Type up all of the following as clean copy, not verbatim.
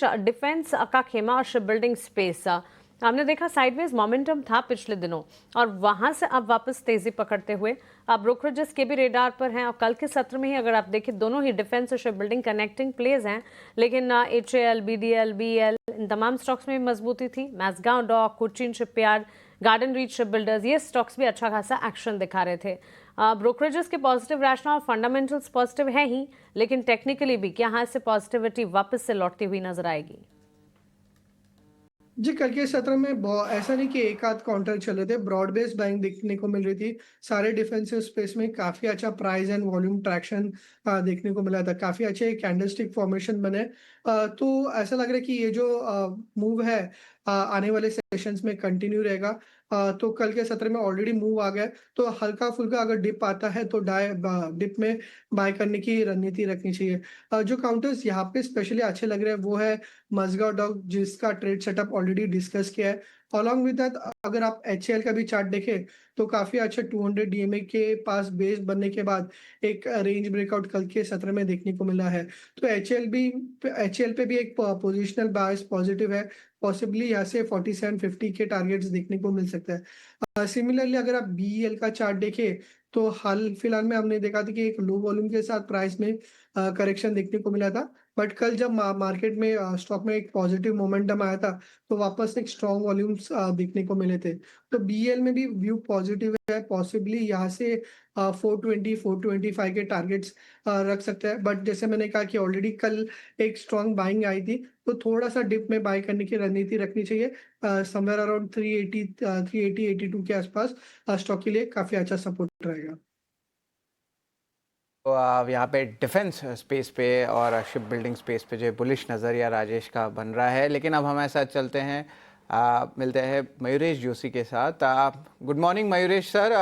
Defence का खेमा और शिप बिल्डिंग स्पेस हमने देखा साइडवेज मोमेंटम था पिछले दिनों और वहां से अब वापस तेजी पकड़ते हुए अब ब्रोकरेजेस के भी रेडार पर हैं। और कल के सत्र में ही अगर आप देखें दोनों ही डिफेंस और शिप बिल्डिंग कनेक्टिंग प्लेज हैं, लेकिन HAL, BDL, BEL इन तमाम स्टॉक्स में भी मजबूती थी। Mazagon dock, Cochin shipyard, Garden Reach Shipbuilders, ये स्टॉक्स भी अच्छा खासा एक्शन दिखा रहे थे। ब्रोकरेजेस के पॉजिटिव रैशनल, फंडामेंटल्स पॉजिटिव है ही, लेकिन टेक्निकली भी क्या से पॉजिटिविटी वापस से लौटती हुई नजर आएगी? जी, कल के सत्र में ऐसा नहीं कि एक आध काउंटर चल रहे थे, ब्रॉड बेस्ड बाइंग देखने को मिल रही थी। सारे डिफेंसिव स्पेस में काफ़ी अच्छा प्राइस एंड वॉल्यूम ट्रैक्शन देखने को मिला था। काफ़ी अच्छे कैंडलस्टिक फॉर्मेशन बने। तो ऐसा लग रहा है कि ये जो मूव है आने वाले सेशंस में कंटिन्यू रहेगा। तो कल के सत्र में ऑलरेडी मूव आ गया है, तो हल्का-फुल्का अगर डिप आता है तो डिप में बाय करने की रणनीति रखनी चाहिए। जो काउंटर्स यहाँ पे स्पेशली अच्छे लग रहे हैं वो है मज़गांव डॉक, जिसका ट्रेड सेटअप ऑलरेडी डिस्कस किया है। अलोंग विद दैट अगर आप HCL का भी चार्ट देखें तो काफ़ी अच्छा 200 DMA के पास बेस बनने के बाद एक रेंज ब्रेकआउट कल के सत्र में देखने को मिला है। तो HCL पे भी एक पोजिशनल बायस पॉजिटिव है। पॉसिबली यहाँ से 4750 के टारगेट्स देखने को मिल सकता है। सिमिलरली अगर आप BEL का चार्ट देखें तो हाल फिलहाल में हमने देखा था कि एक लो वॉल्यूम के साथ प्राइस में करेक्शन देखने को मिला था। बट कल जब मार्केट में स्टॉक में एक पॉजिटिव मोमेंटम आया था तो वापस एक स्ट्रॉन्ग वॉल्यूम्स देखने को मिले थे। तो BEL में भी व्यू पॉजिटिव है। पॉसिबली यहाँ से 420 425 के टारगेट्स रख सकते हैं। बट जैसे मैंने कहा कि ऑलरेडी कल एक स्ट्रॉन्ग बाइंग आई थी, तो थोड़ा सा डिप में बाय करने की रणनीति रखनी चाहिए। समवेयर अराउंड 380 82 के आसपास स्टॉक के लिए काफी अच्छा सपोर्ट रहेगा। तो यहाँ पे डिफेंस स्पेस पे और शिप बिल्डिंग स्पेस पे जो बुलिश नज़रिया राजेश का बन रहा है। लेकिन अब हमारे साथ चलते हैं, मिलते हैं मयूरेश जोशी के साथ। Good morning Mayuresh sir.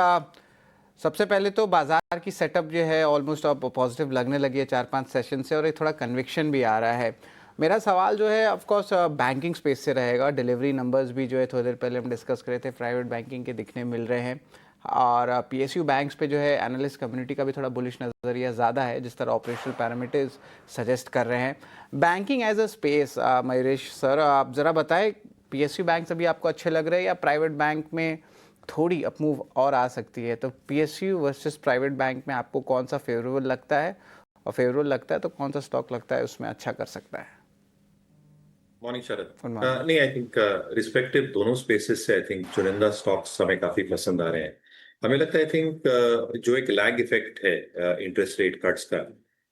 सबसे पहले तो बाजार की सेटअप जो है ऑलमोस्ट अब पॉजिटिव लगने लगी है 4-5 सेशन से, और एक थोड़ा कन्विक्शन भी आ रहा है। मेरा सवाल जो है ऑफकोर्स बैंकिंग स्पेस से रहेगा। डिलीवरी नंबर्स भी जो है थोड़ी देर पहले हम डिस्कस करे थे, प्राइवेट बैंकिंग के दिखने मिल रहे हैं। और PSU बैंक्स पे जो है एनालिस्ट कम्युनिटी का भी थोड़ा बुलिश नज़रिया ज़्यादा है, जिस तरह ऑपरेशनल पैरामीटर्स सजेस्ट कर रहे हैं। Banking as a space, Mayuresh sir आप ज़रा बताएं, PSU बैंक्स अभी आपको अच्छे लग रहे हैं या प्राइवेट बैंक में थोड़ी अपमूव और आ सकती है? तो PSU वर्सेस प्राइवेट बैंक में आपको कौन सा फेवरेबल लगता है, और फेवरेबल लगता है तो कौन सा स्टॉक लगता है उसमें अच्छा कर सकता है? मॉर्निंग शरद। Good morning. नहीं, आई थिंक रिस्पेक्टिव दोनों स्पेसेस से आई थिंक चुनिंदा स्टॉक्स हमें काफी पसंद आ रहे हैं। हमें लगता है आई थिंक जो एक लैग इफेक्ट है इंटरेस्ट रेट कट्स का,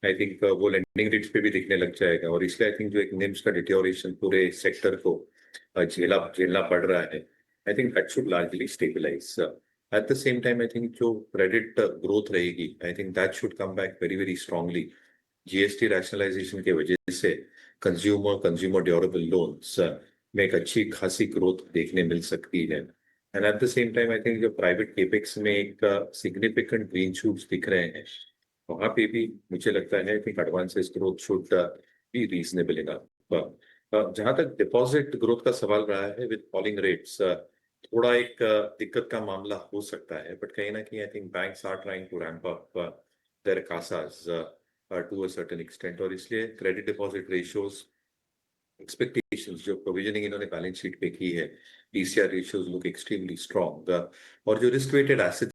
आई थिंक वो लेंडिंग रेट्स पे भी दिखने लग जाएगा, और इसलिए आई थिंक जो एक निम्स का डिटोरेशन पूरे सेक्टर को झेलना पड़ रहा है, I think that should largely stabilise. At the same time I think जो क्रेडिट ग्रोथ रहेगी, I think that should come back very very strongly. GST rationalisation की वजह से कंज्यूमर ड्यूरेबल लोन्स में एक अच्छी खासी ग्रोथ देखने मिल सकती है। And eight the same time I think जो प्राइवेट केपेक्स में एक सिग्निफिकेंट ग्रीन शूट्स दिख रहे हैं, वहां पे भी मुझे लगता है I think advances growth should be reasonable enough. जहां तक डिपॉजिट ग्रोथ का सवाल रहा है विद फॉलिंग रेट्स, थोड़ा एक दिक्कत का मामला हो सकता है, बट कहीं ना कहीं I think banks are trying to ramp up their CASA to a certain extent, और इसलिए क्रेडिट डिपॉजिट रेशियोज एक्सपेक्टेशंस जो प्रोविजनिंग इन्होंने बैलेंस शीट पे की है, PCR ratios look extremely strong, और जो रिस्क वेटेड एसेट